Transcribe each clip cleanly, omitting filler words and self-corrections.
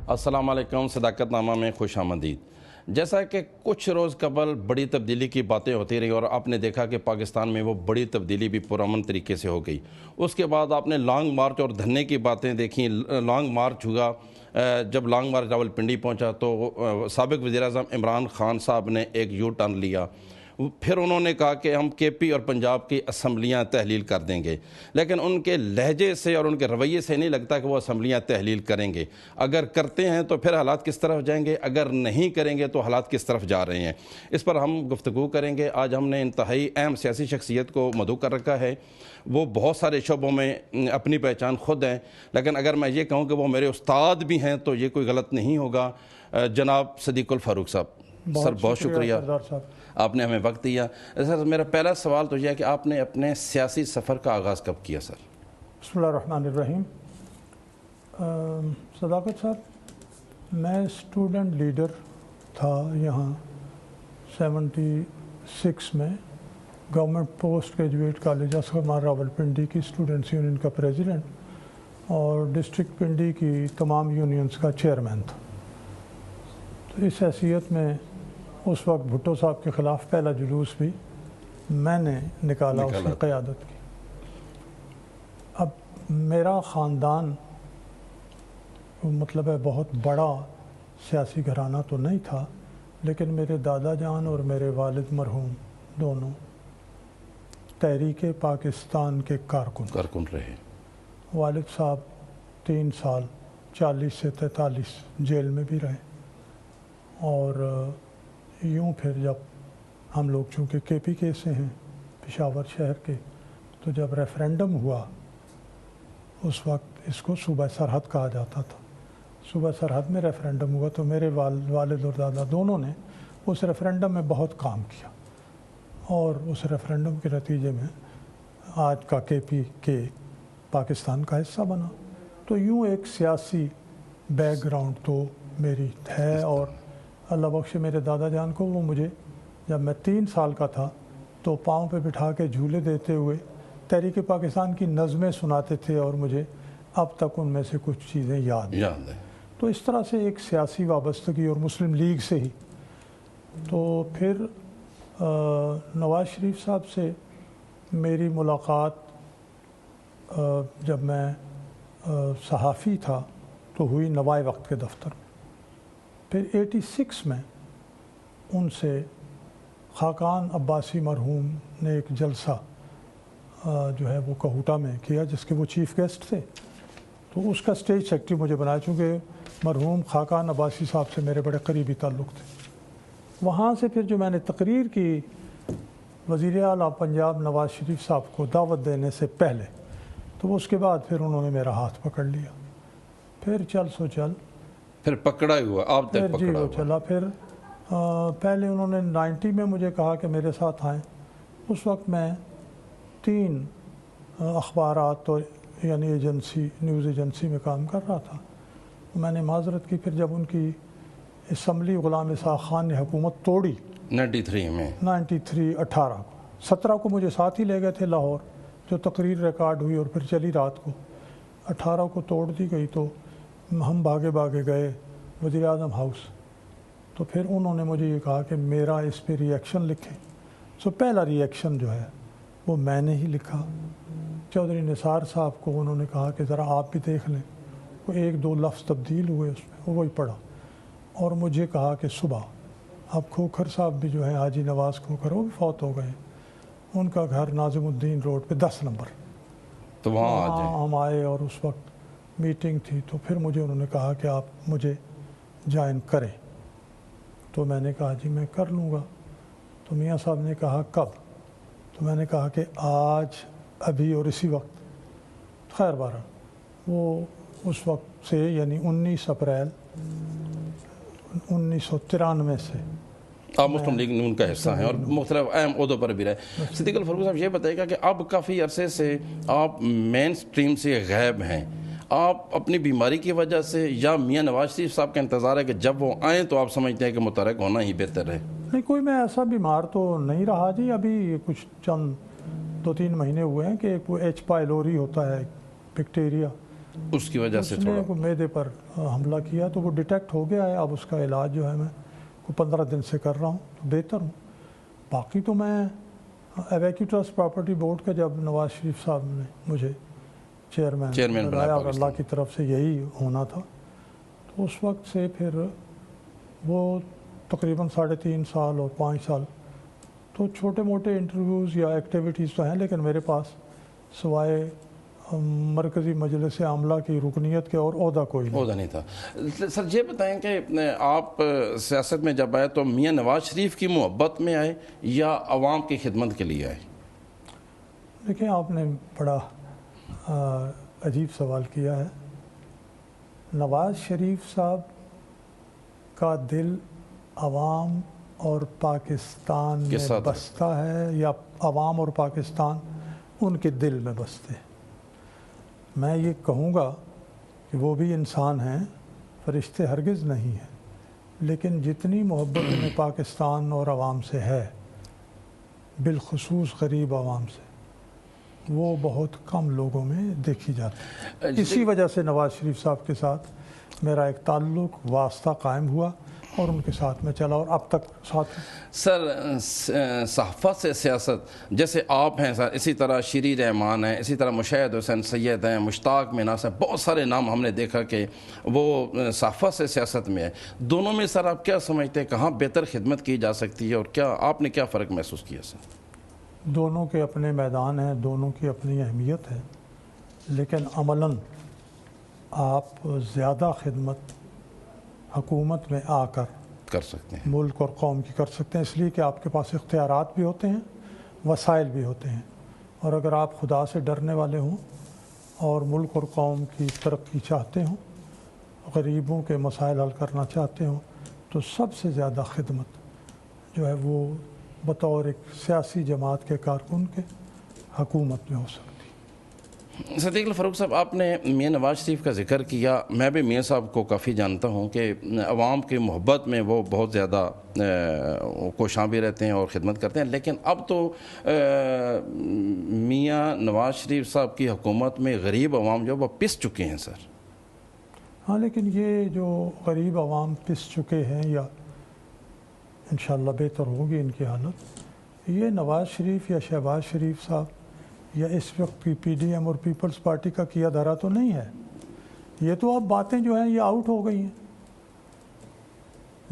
السلام علیکم، صداقت نامہ میں خوش آمدید۔ جیسا کہ کچھ روز قبل بڑی تبدیلی کی باتیں ہوتی رہی اور آپ نے دیکھا کہ پاکستان میں وہ بڑی تبدیلی بھی پرامن طریقے سے ہو گئی۔ اس کے بعد آپ نے لانگ مارچ اور دھرنے کی باتیں دیکھیں۔ لانگ مارچ ہوا، جب لانگ مارچ راولپنڈی پہنچا تو سابق وزیر اعظم عمران خان صاحب نے ایک یو ٹرن لیا۔ پھر انہوں نے کہا کہ ہم کے پی اور پنجاب کی اسمبلیاں تحلیل کر دیں گے، لیکن ان کے لہجے سے اور ان کے رویے سے نہیں لگتا کہ وہ اسمبلیاں تحلیل کریں گے۔ اگر کرتے ہیں تو پھر حالات کس طرف جائیں گے، اگر نہیں کریں گے تو حالات کس طرف جا رہے ہیں، اس پر ہم گفتگو کریں گے۔ آج ہم نے انتہائی اہم سیاسی شخصیت کو مدعو کر رکھا ہے۔ وہ بہت سارے شعبوں میں اپنی پہچان خود ہیں، لیکن اگر میں یہ کہوں کہ وہ میرے استاد بھی ہیں تو یہ کوئی غلط نہیں ہوگا۔ جناب صدیق الفاروق صاحب، سر بہت شکریہ آپ نے ہمیں وقت دیا۔ سر میرا پہلا سوال تو یہ ہے کہ آپ نے اپنے سیاسی سفر کا آغاز کب کیا سر؟ بسم اللہ الرحمن الرحیم۔ صداقت صاحب، میں اسٹوڈنٹ لیڈر تھا یہاں 76 میں، government post graduate college Asghar مار راولپنڈی کی اسٹوڈنٹس یونین کا پریزیڈنٹ اور ڈسٹرکٹ پنڈی کی تمام یونینز کا چیئرمین تھا۔ تو اس حیثیت میں اس وقت بھٹو صاحب کے خلاف پہلا جلوس بھی میں نے نکالا، اس کی قیادت کی۔ اب میرا خاندان مطلب ہے بہت بڑا سیاسی گھرانہ تو نہیں تھا، لیکن میرے دادا جان اور میرے والد مرحوم دونوں تحریک پاکستان کے کارکن رہے۔ والد صاحب 3 سال 40 سے 43 جیل میں بھی رہے، اور یوں پھر جب ہم لوگ چونکہ کے پی کے سے ہیں، پشاور شہر کے، تو جب ریفرینڈم ہوا اس وقت اس کو صوبہ سرحد کہا جاتا تھا۔ صوبہ سرحد میں ریفرینڈم ہوا تو میرے والد اور دادا دونوں نے اس ریفرینڈم میں بہت کام کیا، اور اس ریفرینڈم کے نتیجے میں آج کا کے پی کے پاکستان کا حصہ بنا۔ تو یوں ایک سیاسی بیک گراؤنڈ تو میری ہے، اور اللہ بخش میرے دادا جان کو، وہ مجھے جب میں 3 سال کا تھا تو پاؤں پہ بٹھا کے جھولے دیتے ہوئے تحریک پاکستان کی نظمیں سناتے تھے، اور مجھے اب تک ان میں سے کچھ چیزیں یاد ہیں۔ تو اس طرح سے ایک سیاسی وابستگی، اور مسلم لیگ سے ہی۔ تو پھر نواز شریف صاحب سے میری ملاقات جب میں صحافی تھا تو ہوئی نوائے وقت کے دفتر میں۔ پھر 86 میں ان سے خاقان عباسی مرحوم نے ایک جلسہ جو ہے وہ کہوٹا میں کیا، جس کے وہ چیف گیسٹ تھے، تو اس کا اسٹیج سیکرٹری مجھے بنایا، چونکہ مرحوم خاقان عباسی صاحب سے میرے بڑے قریبی تعلق تھے۔ وہاں سے پھر جو میں نے تقریر کی وزیر اعلیٰ پنجاب نواز شریف صاحب کو دعوت دینے سے پہلے، تو اس کے بعد پھر انہوں نے میرا ہاتھ پکڑ لیا۔ پھر چل سو چل، پھر پکڑا ہی ہوا آپ تک پکڑا ہوا چلا۔ پھر پہلے انہوں نے 90 میں مجھے کہا کہ میرے ساتھ آئیں۔ اس وقت میں 3 اخبارات اور یعنی نیوز ایجنسی میں کام کر رہا تھا۔ میں نے معذرت کی۔ پھر جب ان کی اسمبلی غلام اسحاق خان نے حکومت توڑی 93 میں، 18 کو، 17 کو مجھے ساتھ ہی لے گئے تھے لاہور، جو تقریر ریکارڈ ہوئی اور پھر چلی رات کو۔ 18 کو توڑ دی گئی تو ہم بھاگے گئے وزیر اعظم ہاؤس۔ تو پھر انہوں نے مجھے یہ کہا کہ میرا اس پہ ری ایکشن لکھیں۔ سو پہلا ری ایکشن جو ہے وہ میں نے ہی لکھا۔ چودھری نثار صاحب کو انہوں نے کہا کہ ذرا آپ بھی دیکھ لیں، وہ 1-2 لفظ تبدیل ہوئے اس میں، وہی پڑھا، اور مجھے کہا کہ صبح اب کھوکھر صاحب بھی جو ہیں، حاجی نواز کھوکھر، وہ بھی فوت ہو گئے، ان کا گھر ناظم الدین روڈ پہ 10 نمبر، تو وہاں ہم آئے، اور اس وقت میٹنگ تھی۔ تو پھر مجھے انہوں نے کہا کہ آپ مجھے جوائن کریں، تو میں نے کہا جی میں کر لوں گا۔ تو میاں صاحب نے کہا کب؟ تو میں نے کہا کہ آج، ابھی اور اسی وقت۔ خیر بارہ وہ اس وقت سے یعنی 19 اپریل 1993 سے آپ مسلم لیگ نون کا حصہ ہیں اور مختلف اہم عہدوں پر بھی رہے۔ صدیق الفاروق صاحب یہ بتائیے گا کہ اب کافی عرصے سے آپ مین سٹریم سے غائب ہیں، آپ اپنی بیماری کی وجہ سے یا میاں نواز شریف صاحب کا انتظار ہے کہ جب وہ آئیں تو آپ سمجھتے ہیں کہ متحرک ہونا ہی بہتر ہے؟ نہیں، کوئی میں ایسا بیمار تو نہیں رہا جی۔ ابھی کچھ چند 2-3 مہینے ہوئے ہیں کہ وہ ایچ پائلوری ہوتا ہے بیکٹیریا، اس کی وجہ سے اس نے معدے پر حملہ کیا تو وہ ڈیٹیکٹ ہو گیا ہے. اب اس کا علاج جو ہے میں 15 دن سے کر رہا ہوں تو بہتر ہوں. باقی تو میں ایویکیو ٹرسٹ پراپرٹی بورڈ کا جب نواز شریف صاحب نے مجھے چیئرمین بنایا اور اللہ کی طرف سے یہی ہونا تھا تو اس وقت سے پھر وہ تقریباً 3.5 سال اور 5 سال تو چھوٹے موٹے انٹرویوز یا ایکٹیویٹیز تو ہیں لیکن میرے پاس سوائے مرکزی مجلس عاملہ کی رکنیت کے اور عہدہ کوئی نہیں تھا. سر یہ بتائیں کہ آپ سیاست میں جب آئے تو میاں نواز شریف کی محبت میں آئے یا عوام کی خدمت کے لیے آئے؟ دیکھیں آپ نے بڑا عجیب سوال کیا ہے. نواز شریف صاحب کا دل عوام اور پاکستان میں بستا ہے یا عوام اور پاکستان ان کے دل میں بستے ہیں؟ میں یہ کہوں گا کہ وہ بھی انسان ہیں، فرشتے ہرگز نہیں ہیں، لیکن جتنی محبت انہیں پاکستان اور عوام سے ہے، بالخصوص غریب عوام سے، وہ بہت کم لوگوں میں دیکھی جاتی ہے. اسی وجہ سے نواز شریف صاحب کے ساتھ میرا ایک تعلق واسطہ قائم ہوا اور ان کے ساتھ میں چلا اور اب تک ساتھ. سر صحافت سے سیاست، جیسے آپ ہیں سر، اسی طرح شیری رحمان ہیں، اسی طرح مشاہد حسین سید ہیں، مشتاق مناس ہیں، بہت سارے نام ہم نے دیکھا کہ وہ صحافت سے سیاست میں ہے. دونوں میں سر آپ کیا سمجھتے ہیں کہاں بہتر خدمت کی جا سکتی ہے اور کیا آپ نے کیا فرق محسوس کیا سر؟ دونوں کے اپنے میدان ہیں، دونوں کی اپنی اہمیت ہے، لیکن عملاً آپ زیادہ خدمت حکومت میں آ کر سکتے ہیں، ملک اور قوم کی کر سکتے ہیں، اس لیے کہ آپ کے پاس اختیارات بھی ہوتے ہیں، وسائل بھی ہوتے ہیں. اور اگر آپ خدا سے ڈرنے والے ہوں اور ملک اور قوم کی ترقی چاہتے ہوں، غریبوں کے مسائل حل کرنا چاہتے ہوں، تو سب سے زیادہ خدمت جو ہے وہ بطور ایک سیاسی جماعت کے کارکن کے حکومت میں ہو سکتی. صدیق الفاروق صاحب، آپ نے میاں نواز شریف کا ذکر کیا. میں بھی میاں صاحب کو کافی جانتا ہوں کہ عوام کی محبت میں وہ بہت زیادہ کوشاں بھی رہتے ہیں اور خدمت کرتے ہیں، لیکن اب تو میاں نواز شریف صاحب کی حکومت میں غریب عوام جو وہ پس چکے ہیں سر. ہاں، لیکن یہ جو غریب عوام پس چکے ہیں یا انشاءاللہ بہتر ہوگی ان کی حالت، یہ نواز شریف یا شہباز شریف صاحب یا اس وقت پی ڈی ایم اور پیپلز پارٹی کا کیا دھرا تو نہیں ہے. یہ تو اب باتیں جو ہیں یہ آؤٹ ہو گئی ہیں.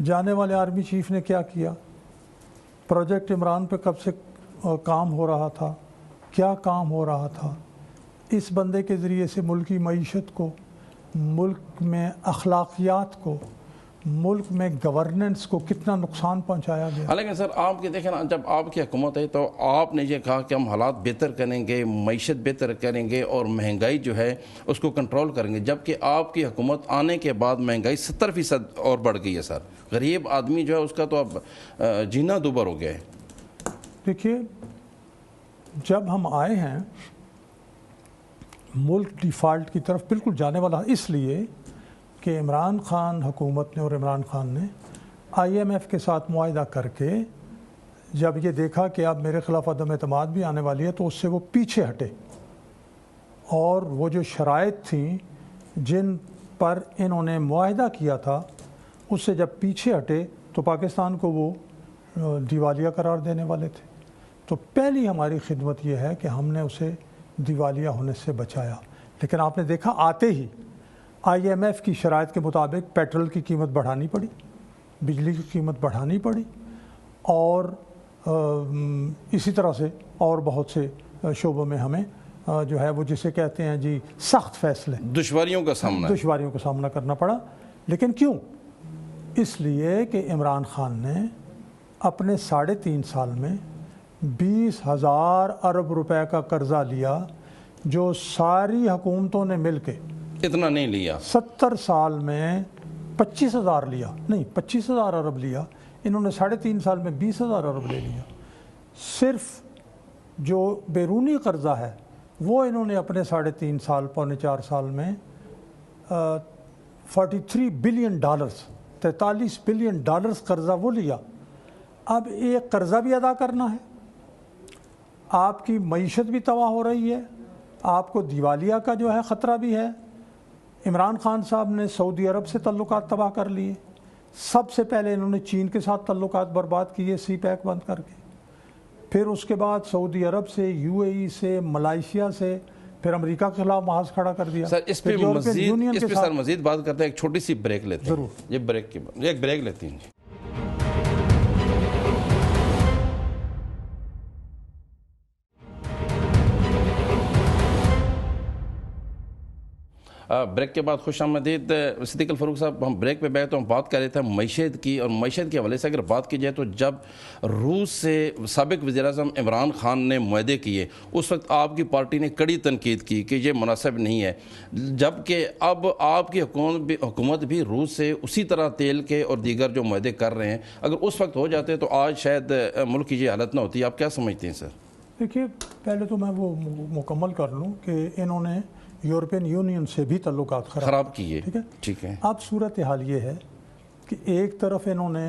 جانے والے آرمی چیف نے کیا کیا، پروجیکٹ عمران پہ کب سے کام ہو رہا تھا، کیا کام ہو رہا تھا، اس بندے کے ذریعے سے ملکی معیشت کو، ملک میں اخلاقیات کو، ملک میں گورننس کو کتنا نقصان پہنچایا گیا. حالانکہ سر آپ کی دیکھیں نا، جب آپ کی حکومت ہے تو آپ نے یہ کہا کہ ہم حالات بہتر کریں گے، معیشت بہتر کریں گے اور مہنگائی جو ہے اس کو کنٹرول کریں گے، جبکہ آپ کی حکومت آنے کے بعد مہنگائی 70% اور بڑھ گئی ہے سر. غریب آدمی جو ہے اس کا تو اب جینا دوبر ہو گیا ہے. دیکھیے، جب ہم آئے ہیں ملک ڈیفالٹ کی طرف بالکل جانے والا، اس لیے کہ عمران خان حکومت نے اور عمران خان نے آئی ایم ایف کے ساتھ معاہدہ کر کے جب یہ دیکھا کہ اب میرے خلاف عدم اعتماد بھی آنے والی ہے تو اس سے وہ پیچھے ہٹے، اور وہ جو شرائط تھیں جن پر انہوں نے معاہدہ کیا تھا اس سے جب پیچھے ہٹے تو پاکستان کو وہ دیوالیہ قرار دینے والے تھے. تو پہلی ہماری خدمت یہ ہے کہ ہم نے اسے دیوالیہ ہونے سے بچایا. لیکن آپ نے دیکھا آتے ہی آئی ایم ایف کی شرائط کے مطابق پیٹرول کی قیمت بڑھانی پڑی، بجلی کی قیمت بڑھانی پڑی، اور اسی طرح سے اور بہت سے شعبوں میں ہمیں جو ہے وہ جسے کہتے ہیں جی سخت فیصلے، دشواریوں کا سامنا کرنا پڑا. لیکن کیوں؟ اس لیے کہ عمران خان نے اپنے 3.5 سال میں 20,000 ارب روپے کا قرضہ لیا، جو ساری حکومتوں نے مل کے اتنا نہیں لیا. 70 سال میں 25,000 لیا، نہیں 25,000 ارب لیا. انہوں نے 3.5 سال میں 20,000 ارب لے لیا. صرف جو بیرونی قرضہ ہے وہ انہوں نے اپنے 3.5 سال 4.25 سال میں $43 بلین 43 بلین ڈالرز قرضہ وہ لیا. اب ایک قرضہ بھی ادا کرنا ہے، آپ کی معیشت بھی تباہ ہو رہی ہے، آپ کو دیوالیہ کا جو ہے خطرہ بھی ہے، عمران خان صاحب نے سعودی عرب سے تعلقات تباہ کر لیے، سب سے پہلے انہوں نے چین کے ساتھ تعلقات برباد کیے سی پیک بند کر کے، پھر اس کے بعد سعودی عرب سے، یو اے ای سے، ملائیشیا سے، پھر امریکہ کے خلاف محاذ کھڑا کر دیا۔ سر اس پہ مزید بات کرتے ہیں، ایک چھوٹی سی بریک لیتے ہیں۔ ضرور، ایک بریک لیتے ہیں۔ بریک کے بعد خوش آمدید صدیق الفاروق صاحب۔ ہم بریک پہ بیٹھے تو ہم بات کر رہے تھے معیشت کی، اور معیشت کے حوالے سے اگر بات کی جائے تو جب روس سے سابق وزیر اعظم عمران خان نے معاہدے کیے اس وقت آپ کی پارٹی نے کڑی تنقید کی کہ یہ مناسب نہیں ہے، جبکہ اب آپ کی حکومت بھی روس سے اسی طرح تیل کے اور دیگر جو معاہدے کر رہے ہیں، اگر اس وقت ہو جاتے تو آج شاید ملک کی یہ حالت نہ ہوتی۔ آپ کیا سمجھتے ہیں سر؟ دیکھیے، پہلے تو میں وہ مکمل کر لوں کہ انہوں نے یورپین یونین سے بھی تعلقات خراب کیے، ٹھیک ہے۔ اب صورتحال یہ ہے کہ ایک طرف انہوں نے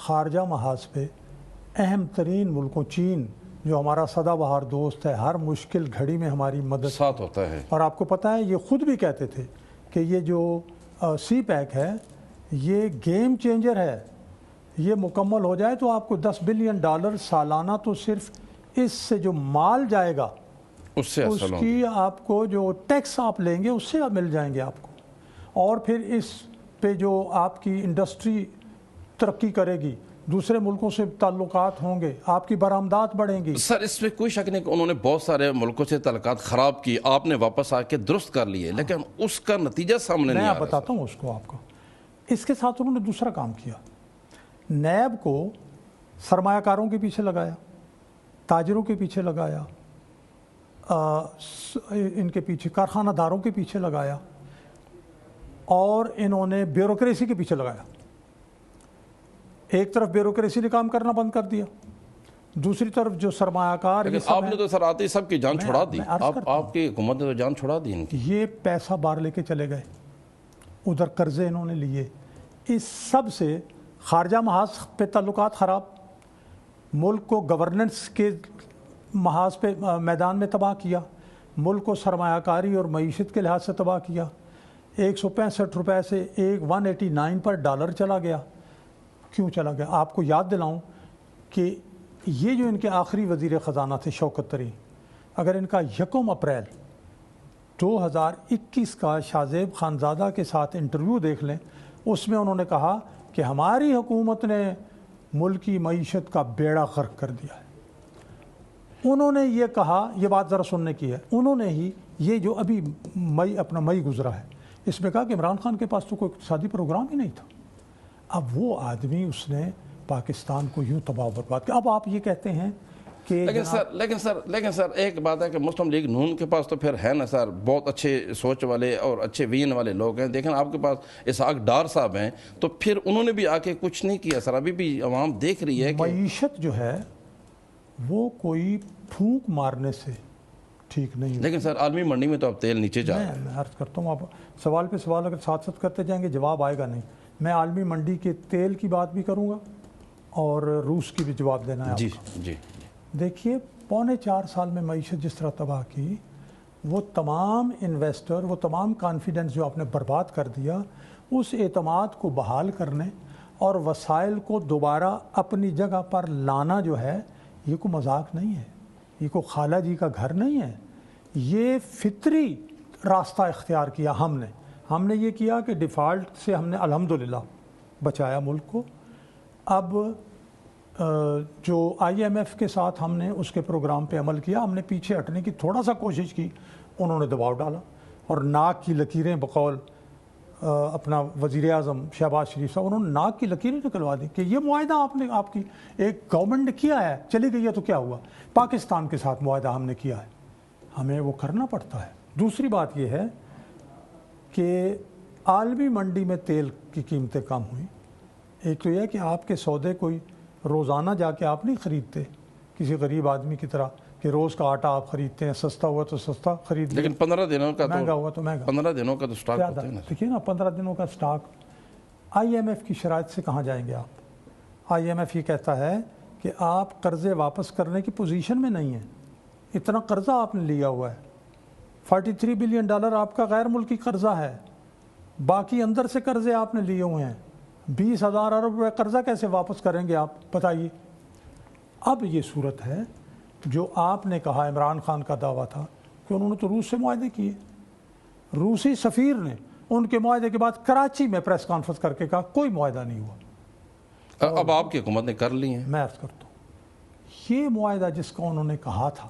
خارجہ محاذ پہ اہم ترین ملکوں، چین جو ہمارا سدا بہار دوست ہے، ہر مشکل گھڑی میں ہماری مدد ساتھ ہوتا ہے، اور آپ کو پتہ ہے یہ خود بھی کہتے تھے کہ یہ جو سی پیک ہے یہ گیم چینجر ہے، یہ مکمل ہو جائے تو آپ کو $10 بلین سالانہ تو صرف اس سے جو مال جائے گا اس کی آپ کو جو ٹیکس آپ لیں گے اس سے مل جائیں گے آپ کو، اور پھر اس پہ جو آپ کی انڈسٹری ترقی کرے گی، دوسرے ملکوں سے تعلقات ہوں گے، آپ کی برآمدات بڑھیں گی۔ سر اس میں کوئی شک نہیں کہ انہوں نے بہت سارے ملکوں سے تعلقات خراب کی، آپ نے واپس آ کے درست کر لیے، لیکن اس کا نتیجہ سامنے نہیں آ رہا۔ میں بتاتا ہوں اس کو آپ کو۔ اس کے ساتھ انہوں نے دوسرا کام کیا، نیب کو سرمایہ کاروں کے پیچھے لگایا، تاجروں کے پیچھے لگایا، ان کے پیچھے کارخانہ داروں کے پیچھے لگایا، اور انہوں نے بیوروکریسی کے پیچھے لگایا۔ ایک طرف بیوروکریسی نے کام کرنا بند کر دیا، دوسری طرف جو سرمایہ کار، آپ نے تو سر آتے سب کی جان چھڑا دی، آپ کی حکومت نے تو جان چھڑا دی ان کی۔ یہ پیسہ باہر لے کے چلے گئے، ادھر قرضے انہوں نے لیے، اس سب سے خارجہ محاذ پہ تعلقات خراب، ملک کو گورننس کے محاذ پہ میدان میں تباہ کیا، ملک کو سرمایہ کاری اور معیشت کے لحاظ سے تباہ کیا۔ 165 روپے سے 189 پر ڈالر چلا گیا۔ کیوں چلا گیا؟ آپ کو یاد دلاؤں کہ یہ جو ان کے آخری وزیر خزانہ تھے شوکت طرین، اگر ان کا 1 اپریل 2021 کا شاہ زیب خانزادہ کے ساتھ انٹرویو دیکھ لیں، اس میں انہوں نے کہا کہ ہماری حکومت نے ملکی معیشت کا بیڑا غرق کر دیا ہے۔ انہوں نے یہ کہا، یہ بات ذرا سننے کی ہے، انہوں نے ہی یہ جو ابھی مئی گزرا ہے اس میں کہا کہ عمران خان کے پاس تو کوئی اقتصادی پروگرام ہی نہیں تھا۔ اب وہ آدمی اس نے پاکستان کو یوں تباہ برباد کیا۔ اب آپ یہ کہتے ہیں کہ لیکن سر ایک بات ہے کہ مسلم لیگ نون کے پاس تو پھر ہے نا سر، بہت اچھے سوچ والے اور اچھے وین والے لوگ ہیں، دیکھیں آپ کے پاس اسحاق ڈار صاحب ہیں، تو پھر انہوں نے بھی آ کے کچھ نہیں کیا سر۔ ابھی بھی عوام دیکھ رہی ہے کہ معیشت جو ہے وہ کوئی پھونک مارنے سے ٹھیک نہیں ہے۔ لیکن سر عالمی منڈی میں تو اب تیل نیچے جا رہا ہے۔ میں عرض کرتا ہوں، آپ سوال پہ سوال اگر ساتھ ساتھ کرتے جائیں گے جواب آئے گا نہیں۔ میں عالمی منڈی کے تیل کی بات بھی کروں گا اور روس کی بھی جواب دینا ہے۔ جی دیکھیے، 3.25 سال میں معیشت جس طرح تباہ کی، وہ تمام انویسٹر، وہ تمام کانفیڈنس جو آپ نے برباد کر دیا، اس اعتماد کو بحال کرنے اور وسائل کو دوبارہ اپنی جگہ پر لانا جو ہے، یہ کوئی مذاق نہیں ہے، یہ کوئی خالہ جی کا گھر نہیں ہے، یہ فطری راستہ اختیار کیا ہم نے یہ کیا کہ ڈیفالٹ سے ہم نے الحمدللہ بچایا ملک کو۔ اب جو IMF کے ساتھ ہم نے اس کے پروگرام پہ عمل کیا، ہم نے پیچھے ہٹنے کی تھوڑا سا کوشش کی، انہوں نے دباؤ ڈالا اور ناک کی لکیریں، بقول اپنا وزیر اعظم شہباز شریف صاحب، انہوں نے ناک کی لکیریں نکلوا دی کہ یہ معاہدہ آپ کی ایک گورنمنٹ نے کیا ہے، چلی گئی ہے تو کیا ہوا؟ پاکستان کے ساتھ معاہدہ ہم نے کیا ہے، ہمیں وہ کرنا پڑتا ہے۔ دوسری بات یہ ہے کہ عالمی منڈی میں تیل کی قیمتیں کم ہوئیں۔ ایک تو یہ ہے کہ آپ کے سودے کوئی روزانہ جا کے آپ نہیں خریدتے کسی غریب آدمی کی طرح کہ روز کا آٹا آپ خریدتے ہیں، سستا ہوا تو سستا خرید، لیکن 15 دنوں کا، مہنگا ہوا تو مہنگا۔ 15 دنوں کا تو سٹاک ہوتا ہے نا۔ دیکھیے نا، 15 دنوں کا سٹاک IMF کی شرائط سے کہاں جائیں گے آپ؟ IMF یہ کہتا ہے کہ آپ قرضے واپس کرنے کی پوزیشن میں نہیں ہیں، اتنا قرضہ آپ نے لیا ہوا ہے، $43 بلین آپ کا غیر ملکی قرضہ ہے، باقی اندر سے قرضے آپ نے لیے ہوئے ہیں, 20,000 ارب روپے قرضہ کیسے واپس کریں گے آپ بتائیے. اب یہ صورت ہے جو آپ نے کہا, عمران خان کا دعویٰ تھا کہ انہوں نے تو روس سے معاہدے کیے. روسی سفیر نے ان کے معاہدے کے بعد کراچی میں پریس کانفرنس کر کے کہا کوئی معاہدہ نہیں ہوا. اب آپ کی حکومت نے کر لی ہیں. میں عرض کرتا ہوں, یہ معاہدہ جس کا انہوں نے کہا تھا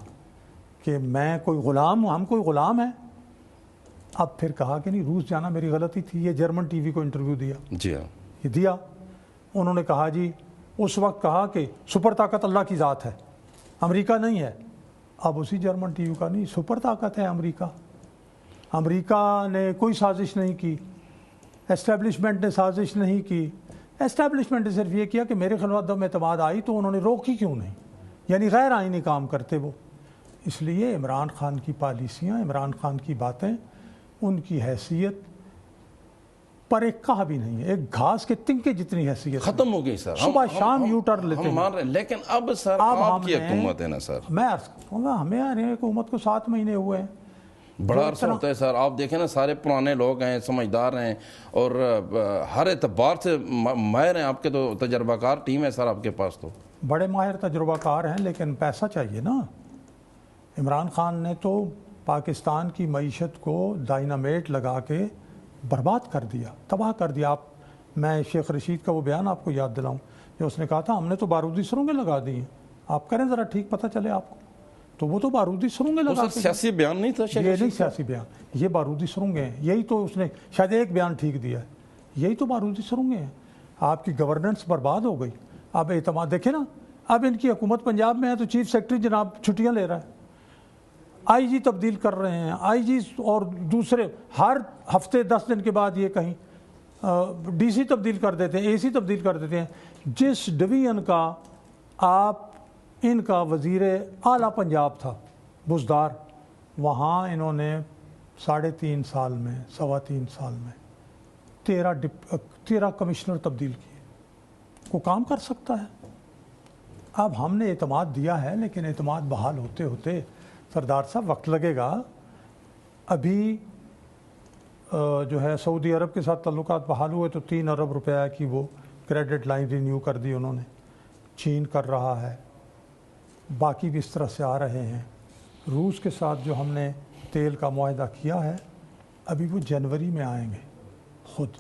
کہ میں کوئی غلام ہوں, ہم کوئی غلام ہیں, اب پھر کہا کہ نہیں روس جانا میری غلطی تھی. یہ جرمن ٹی وی کو انٹرویو دیا, جی ہاں, یہ دیا. انہوں نے کہا جی اس وقت کہا کہ سپر طاقت اللہ کی ذات ہے, امریکہ نہیں ہے. اب اسی جرمن ٹی وی کا نہیں, سپر طاقت ہے امریکہ. امریکہ نے کوئی سازش نہیں کی, اسٹیبلشمنٹ نے سازش نہیں کی. اسٹیبلشمنٹ نے صرف یہ کیا کہ میرے خلاف عدم اعتماد آئی تو انہوں نے روکی کیوں نہیں, یعنی غیر آئینی کام کرتے وہ. اس لیے عمران خان کی پالیسیاں, عمران خان کی باتیں, ان کی حیثیت پر ایک کہا بھی نہیں ہے, ایک گھاس کے تنکے جتنی حیثیت ختم ہو گئی سر. صبح شام یو ٹرن لیتے ہم مان رہے ہیں, لیکن اب سر آپ کی حکومت ہے نا سر. میں عرض کروں گا ہمیں حکومت کو 7 مہینے ہوئے ہیں. بڑا عرصہ ہوتا ہے سر. آپ دیکھیں نا, سارے پرانے لوگ ہیں, سمجھدار ہیں, اور ہر اعتبار سے ماہر ہیں. آپ کے تو تجربہ کار ٹیم ہے سر آپ کے پاس. تو بڑے ماہر تجربہ کار ہیں, لیکن پیسہ چاہیے نا. عمران خان نے تو پاکستان کی معیشت کو ڈائنامیٹ لگا کے برباد کر دیا, تباہ کر دیا. آپ, میں شیخ رشید کا وہ بیان آپ کو یاد دلاؤں جو اس نے کہا تھا ہم نے تو بارودی سرنگیں لگا دی ہیں, آپ کریں ذرا ٹھیک پتہ چلے آپ کو. تو وہ تو بارودی سرنگیں لگا کے, سیاسی بیان نہیں تھا. یہ نہیں سیاسی بیان, یہ بارودی سرنگیں ہیں. یہی تو اس نے شاید ایک بیان ٹھیک دیا ہے, یہی تو بارودی سرنگیں ہیں. آپ کی گورننس برباد ہو گئی. اب اعتماد دیکھیں نا, اب ان کی حکومت پنجاب میں ہے تو چیف سیکرٹری جناب چھٹیاں لے رہا ہے, آئی جی تبدیل کر رہے ہیں, آئی جی اور دوسرے ہر ہفتے 10 دن کے بعد یہ کہیں ڈی سی تبدیل کر دیتے ہیں, اے سی تبدیل کر دیتے ہیں. جس ڈویژن کا آپ ان کا وزیر اعلیٰ پنجاب تھا بزدار, وہاں انہوں نے 3.5 سال میں 3.25 سال میں 13 کمشنر تبدیل کیے. کو کام کر سکتا ہے. اب ہم نے اعتماد دیا ہے, لیکن اعتماد بحال ہوتے ہوتے سردار صاحب وقت لگے گا. ابھی جو ہے سعودی عرب کے ساتھ تعلقات بحال ہوئے تو 3 ارب روپے کی وہ کریڈٹ لائن رینیو کر دی انہوں نے. چین کر رہا ہے, باقی بھی اس طرح سے آ رہے ہیں. روس کے ساتھ جو ہم نے تیل کا معاہدہ کیا ہے ابھی وہ جنوری میں آئیں گے خود.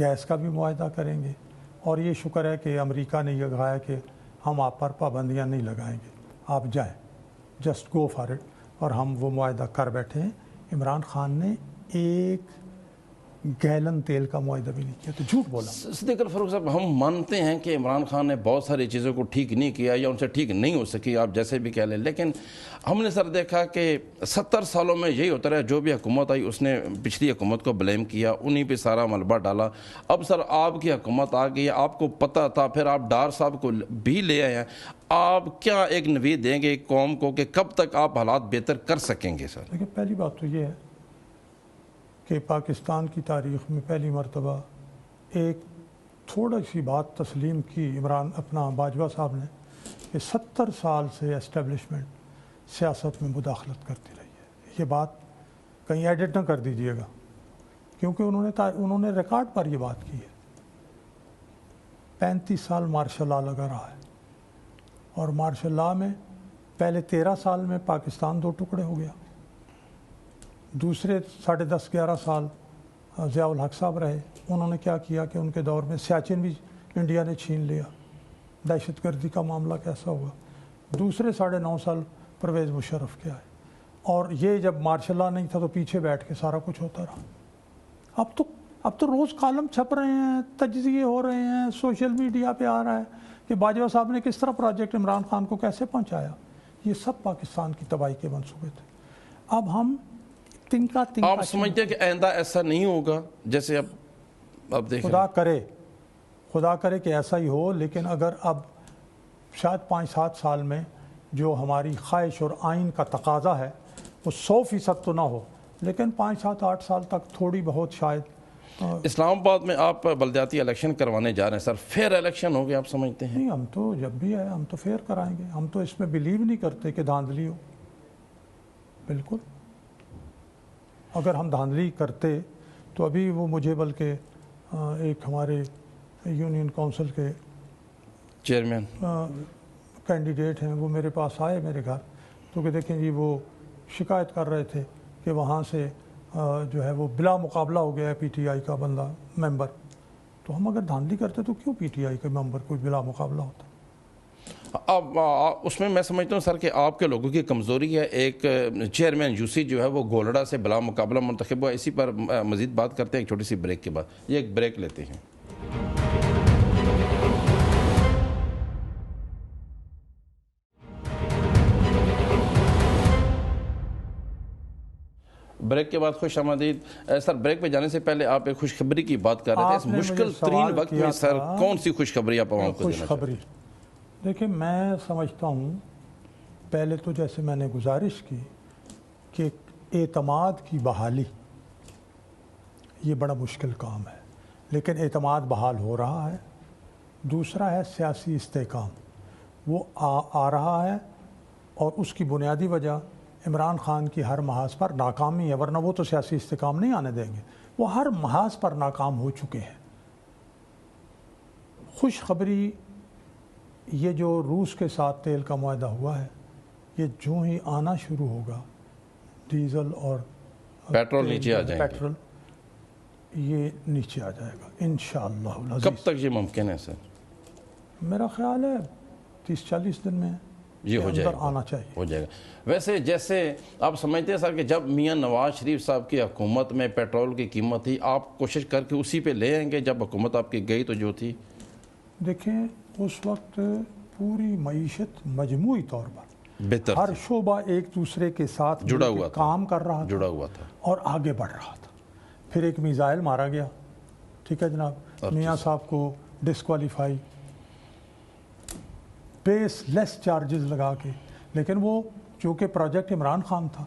گیس کا بھی معاہدہ کریں گے, اور یہ شکر ہے کہ امریکہ نے یہ کہا ہے کہ ہم آپ پر پابندیاں نہیں لگائیں گے, آپ جائیں, جسٹ گو فار اٹ. اور ہم وہ معاہدہ کر بیٹھے ہیں. عمران خان نے 1 گیلن تیل کا معاہدہ بھی نہیں کیا, تو جھوٹ بولا. صدیق فاروق صاحب, ہم مانتے ہیں کہ عمران خان نے بہت ساری چیزوں کو ٹھیک نہیں کیا یا ان سے ٹھیک نہیں ہو سکی, آپ جیسے بھی کہہ لیں, لیکن ہم نے سر دیکھا کہ 70 سالوں میں یہی ہوتا رہا. جو بھی حکومت آئی اس نے پچھلی حکومت کو بلیم کیا, انہی پہ سارا ملبہ ڈالا. اب سر آپ کی حکومت آ گئی, آپ کو پتہ تھا, پھر آپ ڈار صاحب کو بھی لے آئے ہیں. آپ کیا ایک نوید دیں گے قوم کو کہ کب تک آپ حالات بہتر کر سکیں گے سر؟ دیکھیں, پہلی بات تو یہ ہے کہ پاکستان کی تاریخ میں پہلی مرتبہ ایک تھوڑا سی بات تسلیم کی اپنا باجوہ صاحب نے کہ 70 سال سے اسٹیبلشمنٹ سیاست میں مداخلت کرتی رہی ہے. یہ بات کہیں ایڈٹ نہ کر دیجئے گا, کیونکہ انہوں نے ریکارڈ پر یہ بات کی ہے. 35 سال مارشل لاء لگا رہا ہے, اور مارشل لاء میں پہلے 13 سال میں پاکستان 2 ٹکڑے ہو گیا. دوسرے 10.5-11 سال ضیاء الحق صاحب رہے. انہوں نے کیا کیا کہ ان کے دور میں سیاچن بھی انڈیا نے چھین لیا. دہشت گردی کا معاملہ کیسا ہوا. دوسرے 9.5 سال پرویز مشرف کے آئے, اور یہ جب مارشل لاء نہیں تھا تو پیچھے بیٹھ کے سارا کچھ ہوتا رہا. اب تو روز کالم چھپ رہے ہیں, تجزیے ہو رہے ہیں, سوشل میڈیا پہ آ رہا ہے کہ باجوہ صاحب نے کس طرح پروجیکٹ عمران خان کو کیسے پہنچایا. یہ سب پاکستان کی تباہی کے منصوبے تھے. اب ہم آپ سمجھتے ہیں کہ آئندہ ایسا نہیں ہوگا جیسے اب دیکھیں؟ خدا کرے کہ ایسا ہی ہو, لیکن اگر اب شاید 5-7 سال میں جو ہماری خواہش اور آئین کا تقاضا ہے وہ 100% تو نہ ہو, لیکن 5-7-8 سال تک تھوڑی بہت شاید. اسلام آباد میں آپ بلدیاتی الیکشن کروانے جا رہے ہیں سر, فیئر الیکشن ہو گیا آپ سمجھتے ہیں؟ نہیں, ہم تو جب بھی ہے ہم تو فیئر کرائیں گے. ہم تو اس میں بلیو نہیں کرتے کہ دھاندلی ہو. بالکل, اگر ہم دھاندلی کرتے تو ابھی وہ مجھے بلکہ ایک ہمارے یونین کونسل کے چیئرمین کینڈیڈیٹ ہیں، وہ میرے پاس آئے میرے گھر، تو کہ دیکھیں جی وہ شکایت کر رہے تھے کہ وہاں سے جو ہے وہ بلا مقابلہ ہو گیا ہے پی ٹی آئی کا بندہ ممبر. تو ہم اگر دھاندلی کرتے تو کیوں پی ٹی آئی کا ممبر کوئی بلا مقابلہ ہوتا؟ اب اس میں میں سمجھتا ہوں سر کہ آپ کے لوگوں کی کمزوری ہے. ایک چیئرمین یوسی جو ہے وہ گولڑا سے بلا مقابلہ منتخب ہوا. اسی پر مزید بات کرتے ہیں ایک چھوٹی سی بریک کے بعد. یہ ایک بریک لیتے ہیں. بریک کے بعد خوش آمدید. سر بریک پہ جانے سے پہلے آپ ایک خوشخبری کی بات کر رہے تھے. اس مشکل ترین وقت میں سر کون سی خوشخبری آپ عوام کو دینا چاہتے ہیں؟ دیکھیں میں سمجھتا ہوں پہلے تو جیسے میں نے گزارش کی کہ اعتماد کی بحالی یہ بڑا مشکل کام ہے، لیکن اعتماد بحال ہو رہا ہے. دوسرا ہے سیاسی استحکام، وہ آ رہا ہے، اور اس کی بنیادی وجہ عمران خان کی ہر محاذ پر ناکامی ہے، ورنہ وہ تو سیاسی استحکام نہیں آنے دیں گے. وہ ہر محاذ پر ناکام ہو چکے ہیں. خوشخبری یہ جو روس کے ساتھ تیل کا معاہدہ ہوا ہے، یہ جو ہی آنا شروع ہوگا، ڈیزل اور پیٹرول نیچے آ جائیں گے. پیٹرول یہ نیچے آ جائے گا انشاءاللہ العزیز. کب تک یہ ممکن ہے سر؟ میرا خیال ہے 30-40 دن میں یہ ہو جائے گا، آنا چاہیے. ہو جائے گا. ویسے جیسے آپ سمجھتے ہیں سر کہ جب میاں نواز شریف صاحب کی حکومت میں پیٹرول کی قیمت تھی، آپ کوشش کر کے اسی پہ لے آئیں گے؟ جب حکومت آپ کی گئی تو جو تھی، دیکھیں اس وقت پوری معیشت مجموعی طور پر بہتر ہر شعبہ ایک دوسرے کے ساتھ جڑا ہوا تھا، کام کر رہا تھا، جڑا ہوا تھا اور آگے بڑھ رہا تھا. پھر ایک میزائل مارا گیا، ٹھیک ہے جناب، میاں صاحب کو ڈسکوالیفائی بیس لیس چارجز لگا کے، لیکن وہ چونکہ پروجیکٹ عمران خان تھا.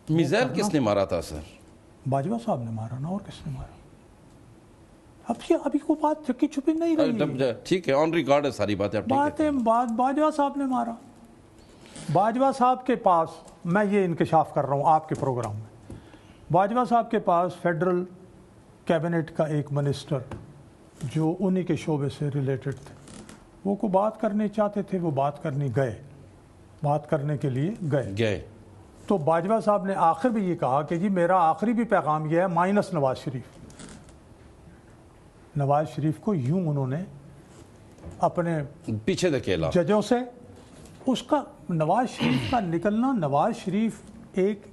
میزائل کس نے مارا تھا سر؟ باجوہ صاحب نے مارا نا، اور کس نے مارا؟ اب یہ ابھی کو بات چکی چھپی نہیں رہی. ٹھیک ہے، آن ریکارڈ ہے ساری باتیں. باجوہ صاحب نے مارا. باجوہ صاحب کے پاس، میں یہ انکشاف کر رہا ہوں آپ کے پروگرام میں، باجوہ صاحب کے پاس فیڈرل کیبنٹ کا ایک منسٹر جو انہی کے شعبے سے ریلیٹڈ تھے، وہ کو بات کرنے چاہتے تھے، وہ بات کرنے گئے، بات کرنے کے لیے گئے. تو باجوہ صاحب نے آخر بھی یہ کہا کہ جی میرا آخری بھی پیغام یہ ہے، مائنس نواز شریف. نواز شریف کو یوں انہوں نے اپنے پیچھے دھکیلا ججوں سے. اس کا نواز شریف کا نکلنا، نواز شریف ایک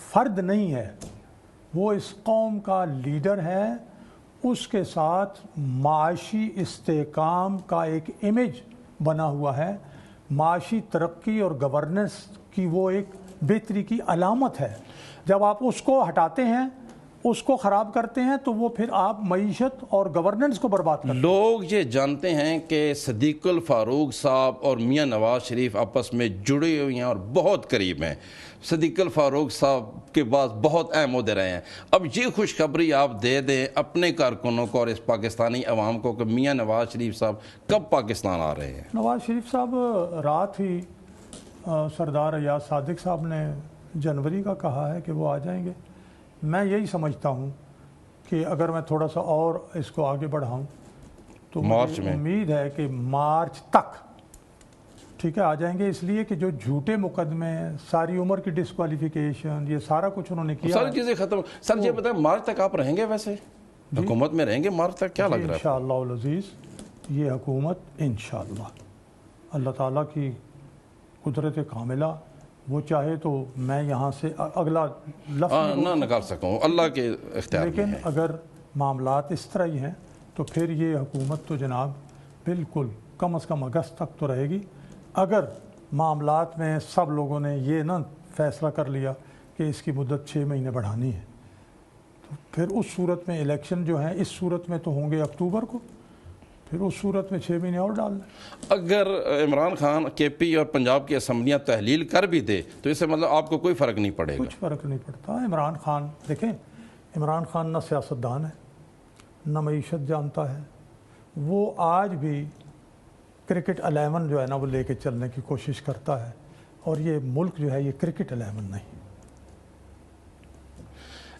فرد نہیں ہے، وہ اس قوم کا لیڈر ہے. اس کے ساتھ معاشی استحکام کا ایک امیج بنا ہوا ہے، معاشی ترقی اور گورننس کی وہ ایک بہتری کی علامت ہے. جب آپ اس کو ہٹاتے ہیں، اس کو خراب کرتے ہیں، تو وہ پھر آپ معیشت اور گورننس کو برباد کرتے ہیں. لوگ یہ جانتے ہیں کہ صدیق الفاروق صاحب اور میاں نواز شریف آپس میں جڑے ہوئے ہیں اور بہت قریب ہیں. صدیق الفاروق صاحب کے پاس بہت اہم عہدے رہے ہیں. اب یہ خوشخبری آپ دے دیں اپنے کارکنوں کو اور اس پاکستانی عوام کو کہ میاں نواز شریف صاحب کب پاکستان آ رہے ہیں. نواز شریف صاحب رات ہی سردار ایاز صادق صاحب نے جنوری کا کہا ہے کہ وہ آ جائیں گے. میں یہی سمجھتا ہوں کہ اگر میں تھوڑا سا اور اس کو آگے بڑھاؤں تو مجھے امید ہے کہ مارچ تک ٹھیک ہے آ جائیں گے. اس لیے کہ جو جھوٹے مقدمے، ساری عمر کی ڈسکوالیفیکیشن، یہ سارا کچھ انہوں نے کیا، ساری چیزیں ختم. سر یہ بتائیں مارچ تک آپ رہیں گے؟ ویسے حکومت میں رہیں گے مارچ تک؟ کیا لگ رہا ہے؟ انشاءاللہ العزیز یہ حکومت انشاءاللہ اللہ تعالیٰ کی قدرت کاملہ، وہ چاہے تو میں یہاں سے اگلا لفظ نہ نکال سکوں، اللہ کے اختیار میں ہے. لیکن اگر معاملات اس طرح ہی ہیں تو پھر یہ حکومت تو جناب بالکل کم از کم اگست تک تو رہے گی. اگر معاملات میں سب لوگوں نے یہ نہ فیصلہ کر لیا کہ اس کی مدت 6 مہینے بڑھانی ہے، تو پھر اس صورت میں الیکشن جو ہیں اس صورت میں تو ہوں گے اکتوبر کو، پھر اس صورت میں 6 مہینے اور ڈال دیں. اگر عمران خان کے پی اور پنجاب کی اسمبلیاں تحلیل کر بھی دے تو اس سے مطلب آپ کو کوئی فرق نہیں پڑے گا؟ کچھ فرق نہیں پڑتا. عمران خان دیکھیں، عمران خان نہ سیاستدان ہے، نہ معیشت جانتا ہے. وہ آج بھی کرکٹ 11 جو ہے نا وہ لے کے چلنے کی کوشش کرتا ہے، اور یہ ملک جو ہے یہ کرکٹ 11 نہیں.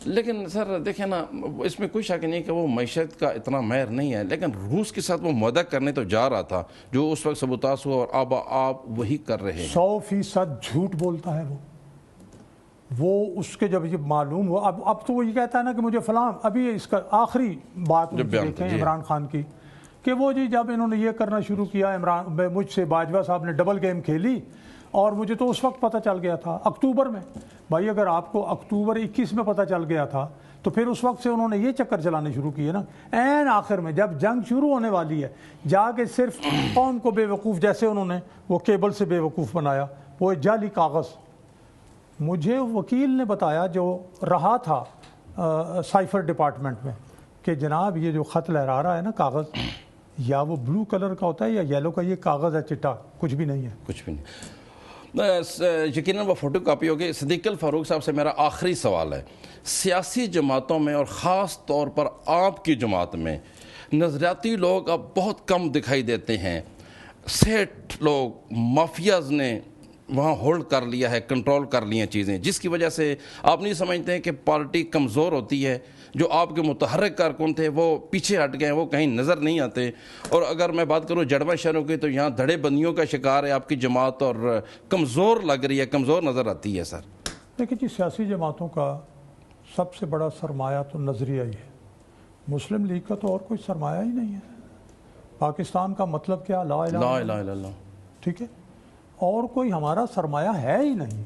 لیکن سر دیکھیں نا، اس میں کوئی شک نہیں کہ وہ معیشت کا اتنا ماہر نہیں ہے، لیکن روس کے ساتھ وہ معاہدہ کرنے تو جا رہا تھا جو اس وقت سبوتاس ہوا، اور اب آپ وہی کر رہے ہیں۔ 100% جھوٹ بولتا ہے وہ اس کے جب یہ معلوم ہوا، اب تو وہ یہ کہتا ہے نا کہ مجھے فلاں، ابھی اس کا آخری بات دیکھیں عمران خان کی کہ وہ جی جب انہوں نے یہ کرنا شروع کیا، مجھ سے باجوہ صاحب نے ڈبل گیم کھیلی، اور مجھے تو اس وقت پتہ چل گیا تھا اکتوبر میں۔ بھائی اگر آپ کو اکتوبر 21 میں پتہ چل گیا تھا تو پھر اس وقت سے انہوں نے یہ چکر چلانے شروع کیے نا، این آخر میں جب جنگ شروع ہونے والی ہے جا کے صرف قوم کو بے وقوف، جیسے انہوں نے وہ کیبل سے بے وقوف بنایا، وہ جعلی کاغذ۔ مجھے وکیل نے بتایا جو رہا تھا سائفر ڈپارٹمنٹ میں کہ جناب یہ جو خط لہرا رہا ہے نا کاغذ، یا وہ بلو کلر کا ہوتا ہے یا یلو کا، یہ کاغذ ہے چٹا، کچھ بھی نہیں ہے، کچھ بھی نہیں۔ یقیناً وہ فوٹو کاپی ہوگی۔ صدیق الفاروق صاحب سے میرا آخری سوال ہے، سیاسی جماعتوں میں اور خاص طور پر آپ کی جماعت میں نظریاتی لوگ اب بہت کم دکھائی دیتے ہیں، سیٹ لوگ، مافیاز نے وہاں ہولڈ کر لیا ہے، کنٹرول کر لی ہیں چیزیں، جس کی وجہ سے آپ نہیں سمجھتے ہیں کہ پارٹی کمزور ہوتی ہے؟ جو آپ کے متحرک کارکن تھے وہ پیچھے ہٹ گئے ہیں، وہ کہیں نظر نہیں آتے۔ اور اگر میں بات کروں جڑواں شہروں کی تو یہاں دھڑے بندیوں کا شکار ہے آپ کی جماعت، اور کمزور لگ رہی ہے، کمزور نظر آتی ہے۔ سر دیکھیں جی، سیاسی جماعتوں کا سب سے بڑا سرمایہ تو نظریہ ہی ہے۔ مسلم لیگ کا تو اور کوئی سرمایہ ہی نہیں ہے۔ پاکستان کا مطلب کیا؟ لا الہ الا اللہ، ٹھیک ہے، اور کوئی ہمارا سرمایہ ہے ہی نہیں۔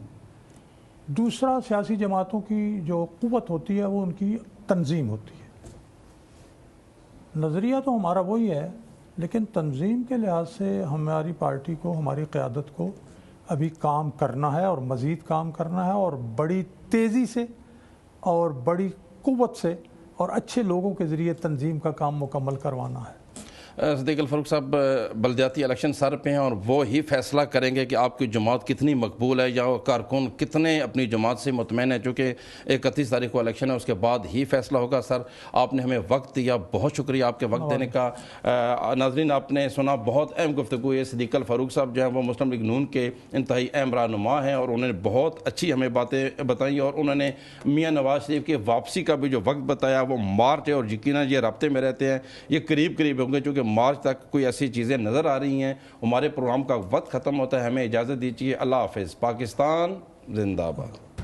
دوسرا، سیاسی جماعتوں کی جو قوت ہوتی ہے وہ ان کی تنظیم ہوتی ہے۔ نظریہ تو ہمارا وہی ہے، لیکن تنظیم کے لحاظ سے ہماری پارٹی کو، ہماری قیادت کو ابھی کام کرنا ہے، اور مزید کام کرنا ہے، اور بڑی تیزی سے اور بڑی قوت سے اور اچھے لوگوں کے ذریعے تنظیم کا کام مکمل کروانا ہے۔ صدیق الفاروق صاحب، بلدیاتی الیکشن سر پہ ہیں اور وہ ہی فیصلہ کریں گے کہ آپ کی جماعت کتنی مقبول ہے یا کارکن کتنے اپنی جماعت سے مطمئن ہے، چونکہ 31 تاریخ کو الیکشن ہے، اس کے بعد ہی فیصلہ ہوگا۔ سر آپ نے ہمیں وقت دیا، بہت شکریہ آپ کے وقت دینے کا۔ ناظرین، آپ نے سنا، بہت اہم گفتگو ہے۔ صدیق الفاروق صاحب جو ہیں وہ مسلم لیگ نون کے انتہائی اہم رہنما ہیں، اور انہوں نے بہت اچھی ہمیں باتیں بتائیں، اور انہوں نے میاں نواز شریف کی واپسی کا بھی جو وقت بتایا وہ مارچ ہے، اور یقیناً یہ رابطے میں رہتے ہیں، یہ قریب قریب ہوں گے، چونکہ مارچ تک کوئی ایسی چیزیں نظر آ رہی ہیں۔ ہمارے پروگرام کا وقت ختم ہوتا ہے، ہمیں اجازت دیجیے، اللہ حافظ۔ پاکستان زندہ باد۔